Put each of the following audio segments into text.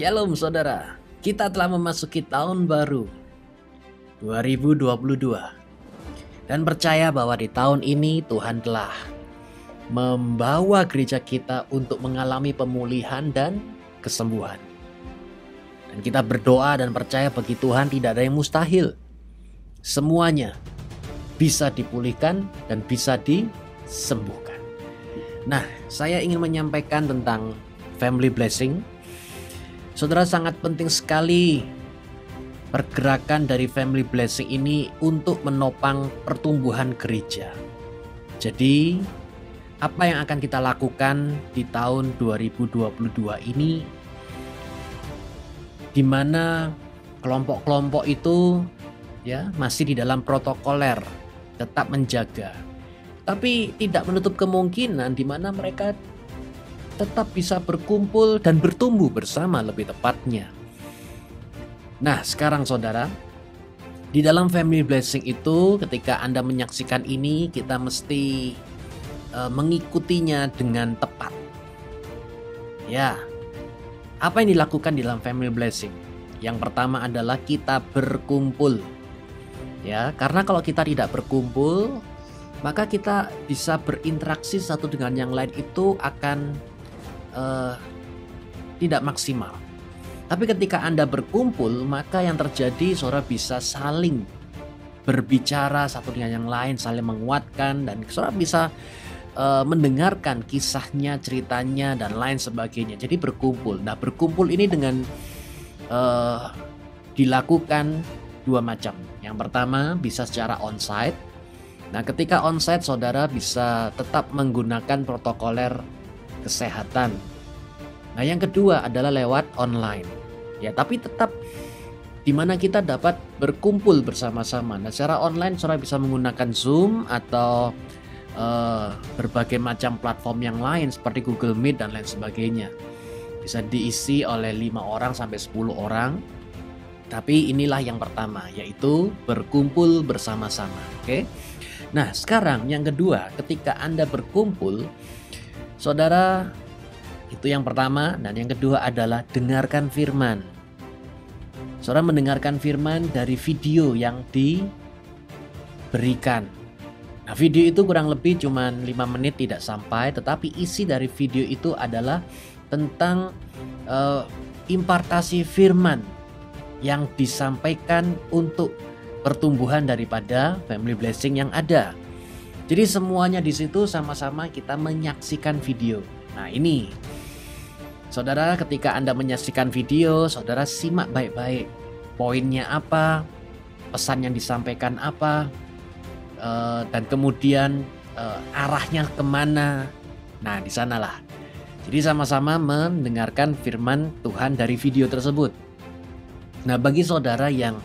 Shalom saudara, kita telah memasuki tahun baru 2022 dan percaya bahwa di tahun ini Tuhan telah membawa gereja kita untuk mengalami pemulihan dan kesembuhan. Dan kita berdoa dan percaya bagi Tuhan tidak ada yang mustahil. Semuanya bisa dipulihkan dan bisa disembuhkan. Nah, saya ingin menyampaikan tentang family blessing. Saudara, sangat penting sekali pergerakan dari family blessing ini untuk menopang pertumbuhan gereja. Jadi, apa yang akan kita lakukan di tahun 2022 ini, di mana kelompok-kelompok itu ya masih di dalam protokoler, tetap menjaga. Tapi tidak menutup kemungkinan di mana mereka tetap bisa berkumpul dan bertumbuh bersama lebih tepatnya. Nah, sekarang saudara, di dalam family blessing itu ketika Anda menyaksikan ini, kita mesti mengikutinya dengan tepat. Ya, apa yang dilakukan di dalam family blessing? Yang pertama adalah kita berkumpul. Ya, karena kalau kita tidak berkumpul, maka kita bisa berinteraksi satu dengan yang lain itu akan tidak maksimal. Tapi ketika Anda berkumpul, maka yang terjadi saudara bisa saling berbicara satu dengan yang lain, saling menguatkan, dan saudara bisa mendengarkan kisahnya, ceritanya, dan lain sebagainya. Jadi berkumpul. Nah, berkumpul ini dengan dilakukan dua macam. Yang pertama bisa secara onsite. Nah, ketika onsite saudara bisa tetap menggunakan protokoler kesehatan. Nah, yang kedua adalah lewat online. Ya, tapi tetap di mana kita dapat berkumpul bersama-sama. Nah, secara online saudara bisa menggunakan Zoom atau berbagai macam platform yang lain seperti Google Meet dan lain sebagainya. Bisa diisi oleh 5 orang sampai 10 orang. Tapi inilah yang pertama, yaitu berkumpul bersama-sama. Oke. Nah, sekarang yang kedua, ketika Anda berkumpul, saudara, itu yang pertama, dan yang kedua adalah dengarkan firman. Saudara mendengarkan firman dari video yang diberikan. Nah, video itu kurang lebih cuma 5 menit tidak sampai, tetapi isi dari video itu adalah tentang impartasi firman yang disampaikan untuk pertumbuhan daripada family blessing yang ada. Jadi semuanya di situ sama-sama kita menyaksikan video. Nah, ini saudara, ketika Anda menyaksikan video, saudara simak baik-baik. Poinnya apa, pesan yang disampaikan apa, dan kemudian arahnya kemana. Nah, di sanalah. Jadi sama-sama mendengarkan firman Tuhan dari video tersebut. Nah, bagi saudara yang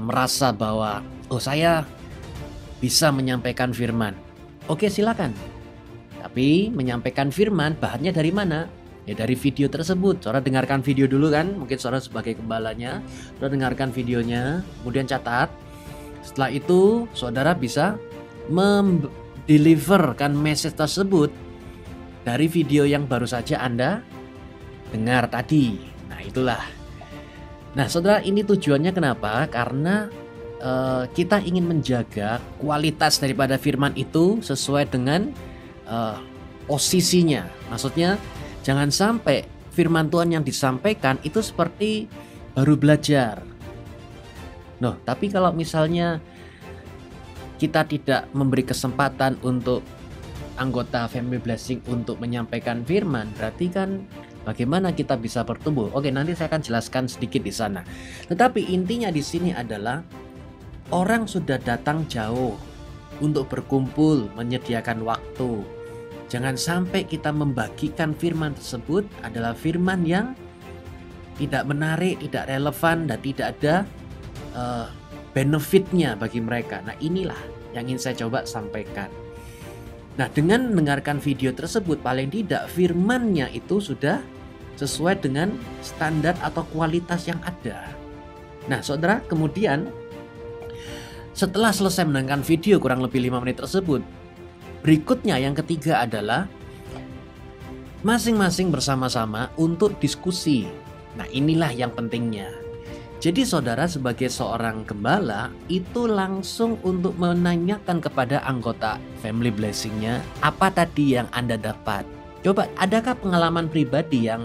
merasa bahwa saya bisa menyampaikan firman, oke, silakan. Tapi menyampaikan firman bahannya dari mana? Ya dari video tersebut. Saudara dengarkan video dulu kan, mungkin saudara sebagai gembalanya, saudara dengarkan videonya, kemudian catat. Setelah itu saudara bisa mendeliverkan message tersebut dari video yang baru saja Anda dengar tadi. Nah, itulah. Nah, saudara, ini tujuannya kenapa? Karena kita ingin menjaga kualitas daripada firman itu sesuai dengan posisinya. Maksudnya jangan sampai firman Tuhan yang disampaikan itu seperti baru belajar. Nah, tapi kalau misalnya kita tidak memberi kesempatan untuk anggota family blessing untuk menyampaikan firman, berarti kan bagaimana kita bisa bertumbuh? Oke, nanti saya akan jelaskan sedikit di sana. Tetapi intinya di sini adalah orang sudah datang jauh untuk berkumpul, menyediakan waktu. Jangan sampai kita membagikan firman tersebut adalah firman yang tidak menarik, tidak relevan, dan tidak ada benefitnya bagi mereka. Nah, inilah yang ingin saya coba sampaikan. Nah, dengan mendengarkan video tersebut, paling tidak firmannya itu sudah sesuai dengan standar atau kualitas yang ada. Nah, saudara, kemudian setelah selesai mendengarkan video kurang lebih 5 menit tersebut, berikutnya yang ketiga adalah masing-masing bersama-sama untuk diskusi. Nah, inilah yang pentingnya. Jadi saudara sebagai seorang gembala itu langsung untuk menanyakan kepada anggota family blessing-nya apa tadi yang Anda dapat. Coba adakah pengalaman pribadi yang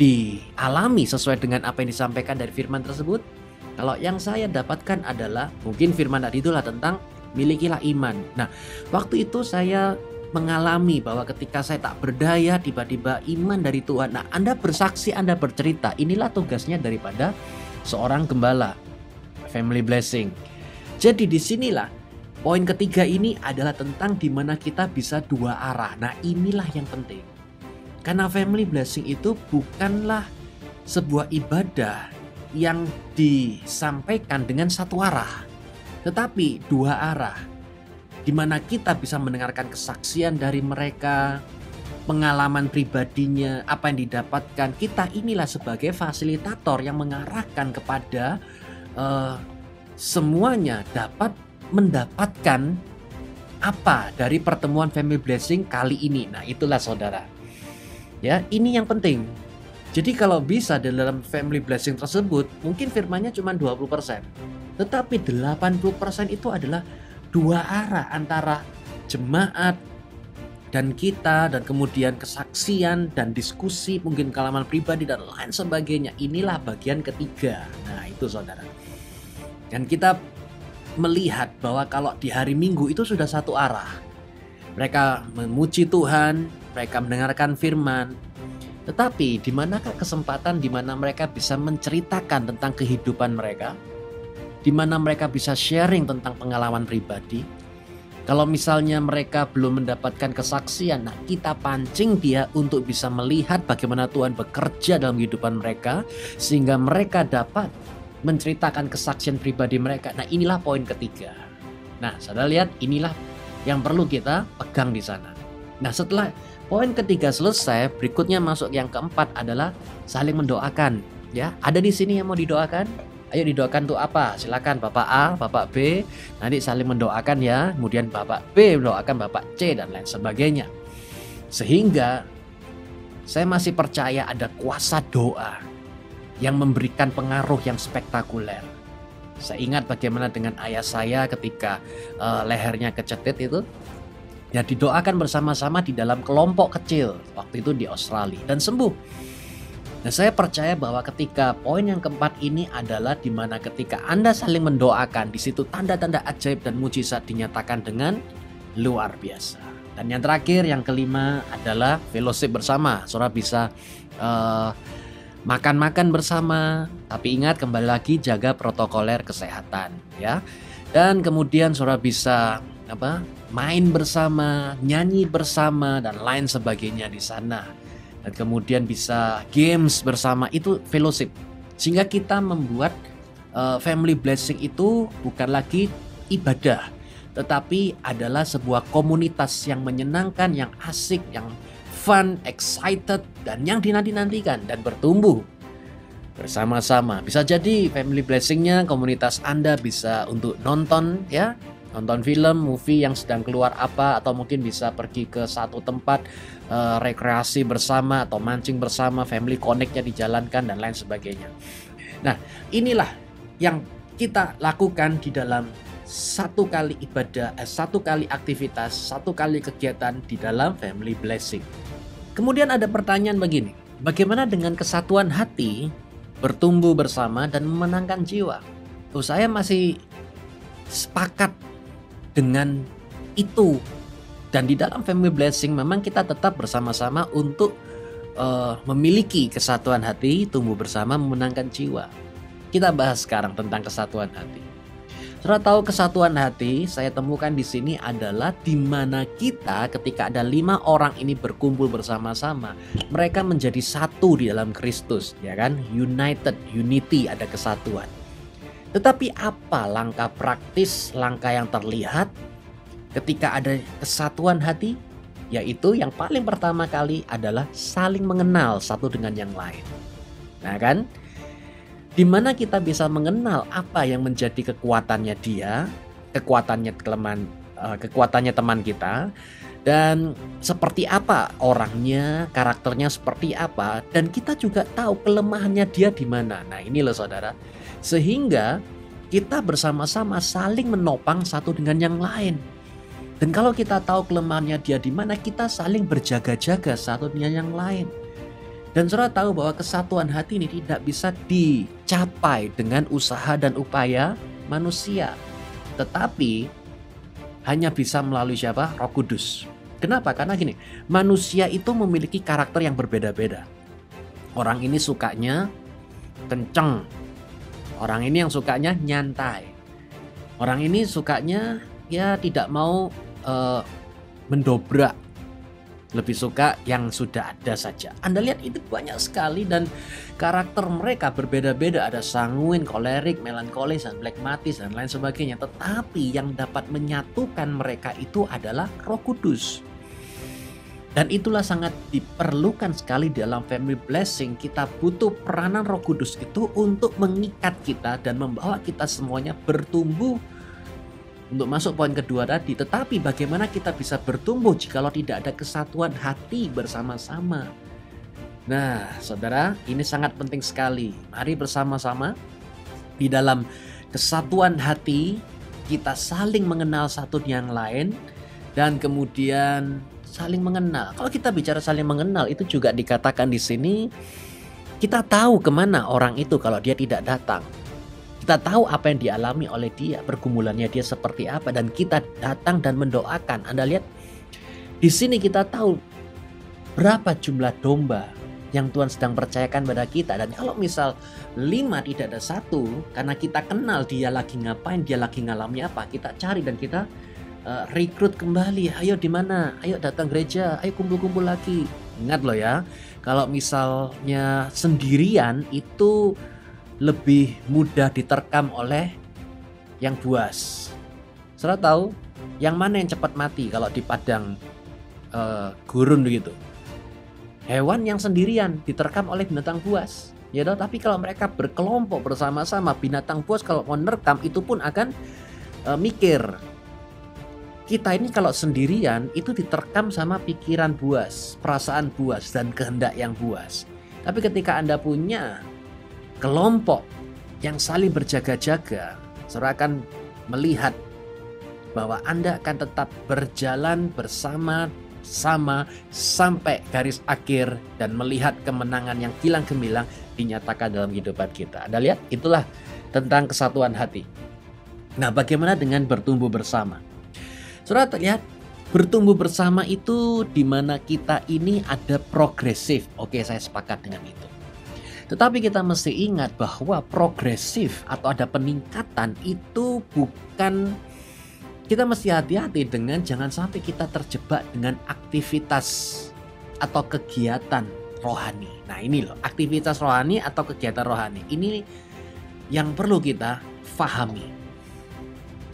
dialami sesuai dengan apa yang disampaikan dari firman tersebut? Kalau yang saya dapatkan adalah mungkin firman tadi itulah tentang milikilah iman. Nah, waktu itu saya mengalami bahwa ketika saya tak berdaya tiba-tiba iman dari Tuhan. Nah, Anda bersaksi, Anda bercerita. Inilah tugasnya daripada seorang gembala family blessing. Jadi disinilah poin ketiga ini adalah tentang dimana kita bisa dua arah. Nah, inilah yang penting. Karena family blessing itu bukanlah sebuah ibadah yang disampaikan dengan satu arah, tetapi dua arah. Di mana kita bisa mendengarkan kesaksian dari mereka, pengalaman pribadinya, apa yang didapatkan. Kita inilah sebagai fasilitator yang mengarahkan kepada semuanya dapat mendapatkan apa dari pertemuan family blessing kali ini. Nah, itulah saudara. Ya, ini yang penting. Jadi kalau bisa dalam family blessing tersebut, mungkin firmannya cuma 20%. Tetapi 80% itu adalah dua arah antara jemaat dan kita, dan kemudian kesaksian dan diskusi, mungkin pengalaman pribadi dan lain sebagainya. Inilah bagian ketiga. Nah, itu saudara. Dan kita melihat bahwa kalau di hari Minggu itu sudah satu arah. Mereka memuji Tuhan, mereka mendengarkan firman. Tetapi di manakah kesempatan di mana mereka bisa menceritakan tentang kehidupan mereka? Di mana mereka bisa sharing tentang pengalaman pribadi. Kalau misalnya mereka belum mendapatkan kesaksian, nah kita pancing dia untuk bisa melihat bagaimana Tuhan bekerja dalam kehidupan mereka, sehingga mereka dapat menceritakan kesaksian pribadi mereka. Nah, inilah poin ketiga. Nah, saudara lihat, inilah yang perlu kita pegang di sana. Nah, setelah poin ketiga selesai, berikutnya masuk yang keempat adalah saling mendoakan. Ya, ada di sini yang mau didoakan? Ayo didoakan untuk apa? Silakan Bapak A, Bapak B, nanti saling mendoakan ya. Kemudian Bapak B mendoakan Bapak C dan lain sebagainya. Sehingga saya masih percaya ada kuasa doa yang memberikan pengaruh yang spektakuler. Saya ingat bagaimana dengan ayah saya ketika lehernya kecetit itu. Ya, didoakan bersama-sama di dalam kelompok kecil waktu itu di Australia dan sembuh. Nah, saya percaya bahwa ketika poin yang keempat ini adalah di mana ketika Anda saling mendoakan, di situ tanda-tanda ajaib dan mujizat dinyatakan dengan luar biasa. Dan yang terakhir, yang kelima adalah fellowship bersama. Saudara bisa makan-makan bersama, tapi ingat kembali lagi jaga protokoler kesehatan, ya. Dan kemudian saudara bisa main bersama, nyanyi bersama dan lain sebagainya di sana. Dan kemudian bisa games bersama, itu fellowship. Sehingga kita membuat family blessing itu bukan lagi ibadah, tetapi adalah sebuah komunitas yang menyenangkan, yang asik, yang fun, excited, dan yang dinanti-nantikan dan bertumbuh bersama-sama. Bisa jadi family blessingnya komunitas Anda bisa untuk nonton, ya, nonton film, movie yang sedang keluar apa, atau mungkin bisa pergi ke satu tempat rekreasi bersama atau mancing bersama, family connect-nya dijalankan dan lain sebagainya. Nah, inilah yang kita lakukan di dalam satu kali ibadah, satu kali aktivitas, satu kali kegiatan di dalam family blessing. Kemudian ada pertanyaan begini, bagaimana dengan kesatuan hati, bertumbuh bersama dan memenangkan jiwa? Saya masih sepakat dengan itu. Dan di dalam family blessing memang kita tetap bersama-sama untuk memiliki kesatuan hati, tumbuh bersama, memenangkan jiwa. Kita bahas sekarang tentang kesatuan hati. Saudara tahu kesatuan hati saya temukan di sini adalah di mana kita ketika ada 5 orang ini berkumpul bersama-sama, mereka menjadi satu di dalam Kristus, ya kan? United, unity, ada kesatuan. Tetapi apa langkah praktis, langkah yang terlihat ketika ada kesatuan hati? Yaitu yang paling pertama kali adalah saling mengenal satu dengan yang lain. Nah kan, dimana kita bisa mengenal apa yang menjadi kekuatannya dia, kekuatannya kelemahan kekuatannya teman kita, dan seperti apa orangnya, karakternya seperti apa, dan kita juga tahu kelemahannya dia di mana. Nah, ini loh saudara, sehingga kita bersama-sama saling menopang satu dengan yang lain. Dan kalau kita tahu kelemahannya dia di mana, kita saling berjaga-jaga satu dengan yang lain. Dan saudara tahu bahwa kesatuan hati ini tidak bisa dicapai dengan usaha dan upaya manusia, tetapi hanya bisa melalui siapa? Roh Kudus. Kenapa? Karena gini, manusia itu memiliki karakter yang berbeda-beda. Orang ini sukanya kenceng, orang ini yang sukanya nyantai, orang ini sukanya ya tidak mau mendobrak, lebih suka yang sudah ada saja. Anda lihat itu banyak sekali, dan karakter mereka berbeda-beda. Ada sanguin, kolerik, melankolis, dan phlegmatis, dan lain sebagainya. Tetapi yang dapat menyatukan mereka itu adalah Roh Kudus. Dan itulah sangat diperlukan sekali dalam family blessing. Kita butuh peranan Roh Kudus itu untuk mengikat kita dan membawa kita semuanya bertumbuh. Untuk masuk poin kedua tadi, tetapi bagaimana kita bisa bertumbuh jikalau tidak ada kesatuan hati bersama-sama. Nah, saudara, ini sangat penting sekali. Mari bersama-sama di dalam kesatuan hati kita saling mengenal satu yang lain, dan kemudian saling mengenal. Kalau kita bicara saling mengenal, itu juga dikatakan di sini, kita tahu kemana orang itu kalau dia tidak datang. Kita tahu apa yang dialami oleh dia, pergumulannya dia seperti apa, dan kita datang dan mendoakan. Anda lihat, di sini kita tahu berapa jumlah domba yang Tuhan sedang percayakan pada kita. Dan kalau misal 5 tidak ada 1, karena kita kenal dia lagi ngapain, dia lagi ngalami apa, kita cari dan kita rekrut kembali. Ayo di mana? Ayo datang gereja, ayo kumpul-kumpul lagi. Ingat loh ya, kalau misalnya sendirian itu lebih mudah diterkam oleh yang buas. Saudara tahu yang mana yang cepat mati kalau di padang gurun begitu? Hewan yang sendirian diterkam oleh binatang buas. Ya toh, tapi kalau mereka berkelompok bersama-sama, binatang buas kalau mau menerkam itu pun akan mikir. Kita ini kalau sendirian itu diterkam sama pikiran buas, perasaan buas, dan kehendak yang buas. Tapi ketika Anda punya kelompok yang saling berjaga-jaga, saudara akan melihat bahwa Anda akan tetap berjalan bersama-sama sampai garis akhir dan melihat kemenangan yang kilang gemilang dinyatakan dalam kehidupan kita. Anda lihat, itulah tentang kesatuan hati. Nah, bagaimana dengan bertumbuh bersama? Saudara lihat, bertumbuh bersama itu di mana kita ini ada progresif. Oke, saya sepakat dengan itu. Tetapi kita mesti ingat bahwa progresif atau ada peningkatan itu bukan, kita mesti hati-hati dengan jangan sampai kita terjebak dengan aktivitas atau kegiatan rohani. Nah ini loh, aktivitas rohani atau kegiatan rohani. Ini yang perlu kita fahami.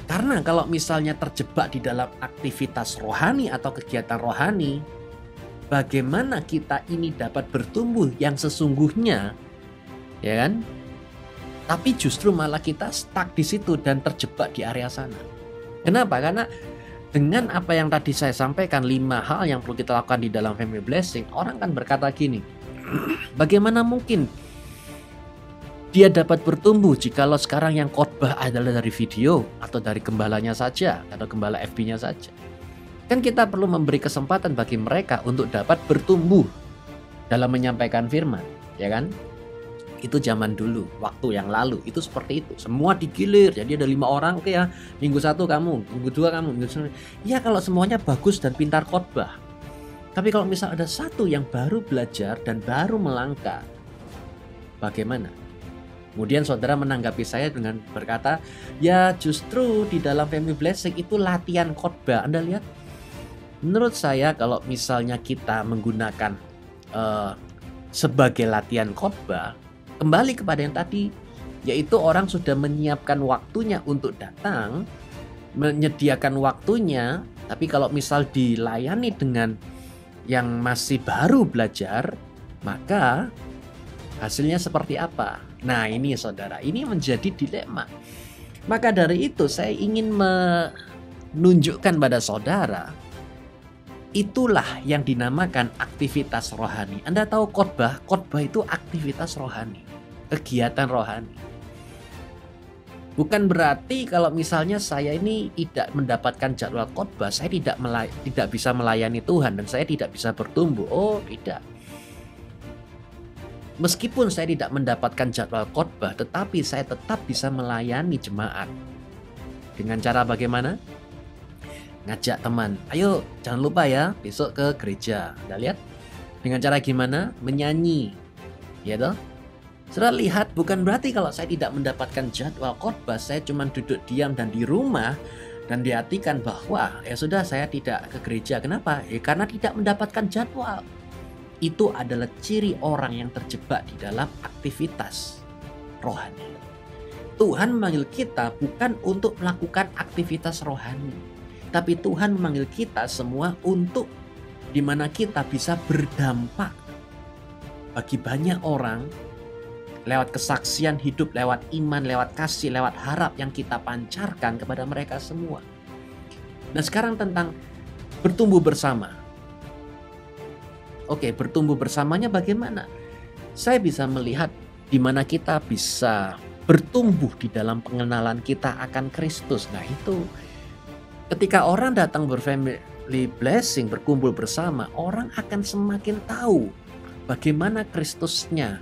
Karena kalau misalnya terjebak di dalam aktivitas rohani atau kegiatan rohani, bagaimana kita ini dapat bertumbuh yang sesungguhnya? Ya kan? Tapi justru malah kita stuck di situ dan terjebak di area sana. Kenapa? Karena dengan apa yang tadi saya sampaikan, 5 hal yang perlu kita lakukan di dalam family blessing, orang kan berkata gini, bagaimana mungkin dia dapat bertumbuh jikalau sekarang yang khotbah adalah dari video atau dari gembalanya saja atau gembala FB-nya saja. Kan kita perlu memberi kesempatan bagi mereka untuk dapat bertumbuh dalam menyampaikan firman, ya kan? Itu zaman dulu, waktu yang lalu itu seperti itu. Semua digilir, jadi ada 5 orang, oke ya, minggu 1 kamu, minggu 2 kamu, minggu 1. Ya kalau semuanya bagus dan pintar khotbah. Tapi kalau misal ada satu yang baru belajar dan baru melangkah, bagaimana? Kemudian saudara menanggapi saya dengan berkata, ya justru di dalam family blessing itu latihan khotbah. Anda lihat, menurut saya kalau misalnya kita menggunakan sebagai latihan khotbah, kembali kepada yang tadi, yaitu orang sudah menyiapkan waktunya untuk datang, menyediakan waktunya, tapi kalau misal dilayani dengan yang masih baru belajar, maka hasilnya seperti apa? Nah ini saudara, ini menjadi dilema. Maka dari itu saya ingin nunjukkan pada saudara, itulah yang dinamakan aktivitas rohani. Anda tahu khotbah itu aktivitas rohani, kegiatan rohani. Bukan berarti kalau misalnya saya ini tidak mendapatkan jadwal khotbah, saya tidak bisa melayani Tuhan dan saya tidak bisa bertumbuh. Oh, tidak. Meskipun saya tidak mendapatkan jadwal khotbah, tetapi saya tetap bisa melayani jemaat. Dengan cara bagaimana? Ngajak teman, ayo jangan lupa ya besok ke gereja. Anda lihat? Dengan cara gimana? Menyanyi. Ya toh? Saudara lihat, bukan berarti kalau saya tidak mendapatkan jadwal khotbah, saya cuma duduk diam dan di rumah dan diartikan bahwa ya sudah saya tidak ke gereja. Kenapa? Ya karena tidak mendapatkan jadwal. Itu adalah ciri orang yang terjebak di dalam aktivitas rohani. Tuhan memanggil kita bukan untuk melakukan aktivitas rohani, tapi Tuhan memanggil kita semua untuk di mana kita bisa berdampak bagi banyak orang lewat kesaksian hidup, lewat iman, lewat kasih, lewat harap yang kita pancarkan kepada mereka semua. Nah, sekarang tentang bertumbuh bersama. Oke, bertumbuh bersamanya bagaimana? Saya bisa melihat di mana kita bisa bertumbuh di dalam pengenalan kita akan Kristus. Nah, itu ketika orang datang berfamily blessing, berkumpul bersama, orang akan semakin tahu bagaimana Kristusnya,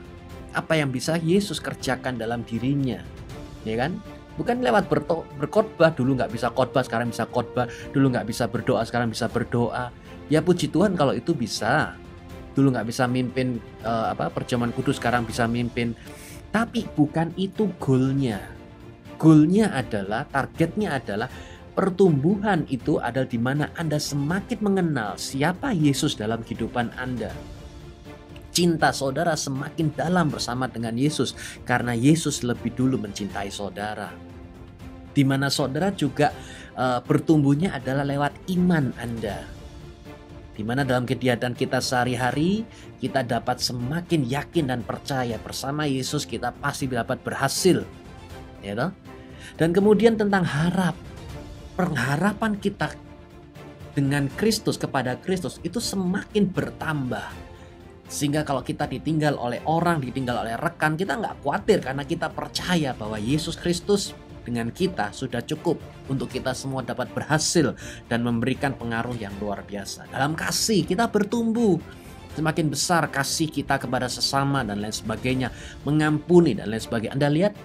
apa yang bisa Yesus kerjakan dalam dirinya, ya kan? Bukan lewat berkhotbah, dulu nggak bisa khotbah, sekarang bisa khotbah, dulu nggak bisa berdoa, sekarang bisa berdoa. Ya puji Tuhan kalau itu bisa. Dulu nggak bisa mimpin perjamuan kudus, sekarang bisa mimpin. Tapi bukan itu goalnya. Goalnya adalah, targetnya adalah pertumbuhan itu adalah di mana Anda semakin mengenal siapa Yesus dalam kehidupan Anda. Cinta saudara semakin dalam bersama dengan Yesus karena Yesus lebih dulu mencintai saudara. Di mana saudara juga bertumbuhnya adalah lewat iman Anda. Di mana dalam kegiatan kita sehari-hari kita dapat semakin yakin dan percaya bersama Yesus kita pasti dapat berhasil. Ya toh? Dan kemudian tentang harap. Pengharapan kita dengan Kristus kepada Kristus itu semakin bertambah. Sehingga kalau kita ditinggal oleh orang, ditinggal oleh rekan, kita nggak khawatir karena kita percaya bahwa Yesus Kristus dengan kita sudah cukup untuk kita semua dapat berhasil dan memberikan pengaruh yang luar biasa. Dalam kasih kita bertumbuh, semakin besar kasih kita kepada sesama dan lain sebagainya, mengampuni dan lain sebagainya. Anda lihat,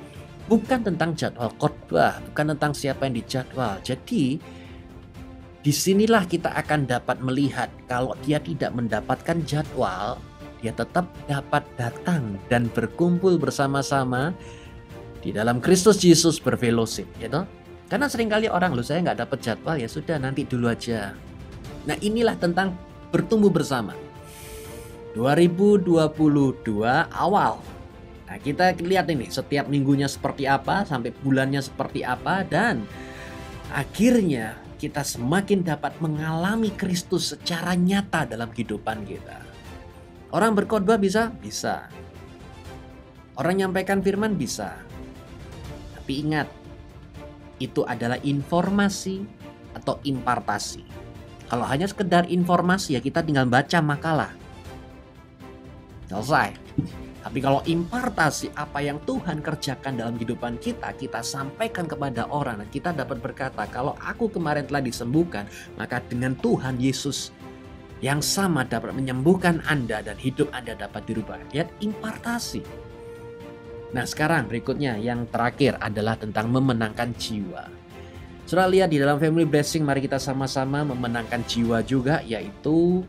bukan tentang jadwal khotbah, bukan tentang siapa yang dijadwal. Jadi disinilah kita akan dapat melihat kalau dia tidak mendapatkan jadwal, dia tetap dapat datang dan berkumpul bersama-sama di dalam Kristus Yesus berfellowship, gitu. Karena seringkali orang, loh saya nggak dapat jadwal, ya sudah nanti dulu aja. Nah, inilah tentang bertumbuh bersama. 2022 awal. Nah, kita lihat ini setiap minggunya seperti apa, sampai bulannya seperti apa, dan akhirnya kita semakin dapat mengalami Kristus secara nyata dalam kehidupan kita. Orang berkhotbah bisa? Bisa. Orang nyampaikan firman? Bisa. Tapi ingat, itu adalah informasi atau impartasi. Kalau hanya sekedar informasi ya kita tinggal baca makalah. Selesai. Tapi kalau impartasi apa yang Tuhan kerjakan dalam kehidupan kita, kita sampaikan kepada orang dan kita dapat berkata, kalau aku kemarin telah disembuhkan, maka dengan Tuhan Yesus yang sama dapat menyembuhkan Anda dan hidup Anda dapat dirubah. Lihat, impartasi. Nah, sekarang berikutnya yang terakhir adalah tentang memenangkan jiwa. Saudara lihat di dalam family blessing, mari kita sama-sama memenangkan jiwa juga, yaitu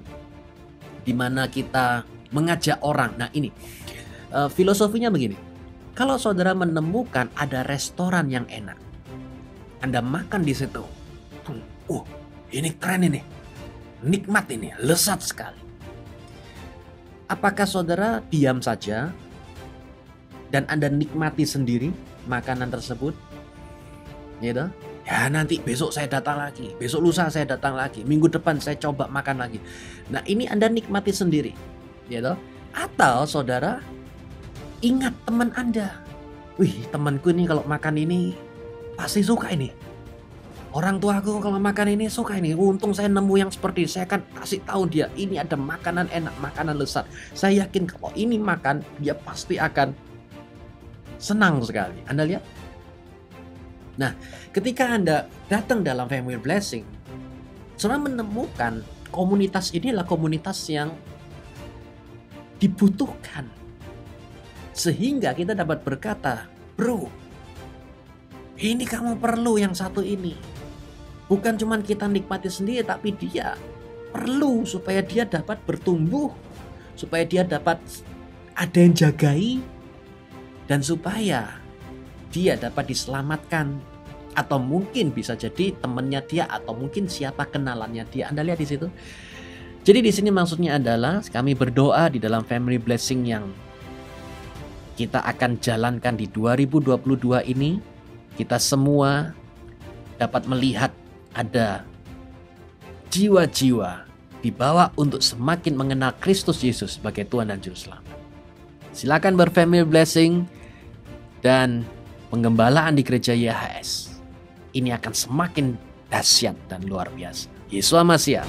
di mana kita mengajak orang. Nah, ini filosofinya begini. Kalau saudara menemukan ada restoran yang enak, Anda makan di situ. Ini keren ini. Nikmat ini, lezat sekali. Apakah saudara diam saja dan Anda nikmati sendiri makanan tersebut? Gitu? Ya nanti besok saya datang lagi, besok lusa saya datang lagi, minggu depan saya coba makan lagi. Nah ini Anda nikmati sendiri. Gitu? Atau saudara ingat teman Anda. Wih temanku ini kalau makan ini pasti suka ini. Orang tuaku kalau makan ini suka ini. Untung saya nemu yang seperti ini. Saya akan kasih tahu dia ini ada makanan enak, makanan lezat. Saya yakin kalau ini makan dia pasti akan senang sekali. Anda lihat? Nah, ketika Anda datang dalam family blessing, saudara menemukan komunitas ini adalah komunitas yang dibutuhkan. Sehingga kita dapat berkata, bro, ini kamu perlu yang satu ini. Bukan cuma kita nikmati sendiri, tapi dia perlu supaya dia dapat bertumbuh, supaya dia dapat ada yang jagai, dan supaya dia dapat diselamatkan. Atau mungkin bisa jadi temannya dia, atau mungkin siapa kenalannya dia. Anda lihat di situ. Jadi di sini maksudnya adalah kami berdoa di dalam family blessing yang kita akan jalankan di 2022 ini, kita semua dapat melihat ada jiwa-jiwa dibawa untuk semakin mengenal Kristus Yesus sebagai Tuhan dan Juru Selamat. Silakan berfamily blessing dan penggembalaan di gereja YHS. Ini akan semakin dahsyat dan luar biasa. Yesus Masiah.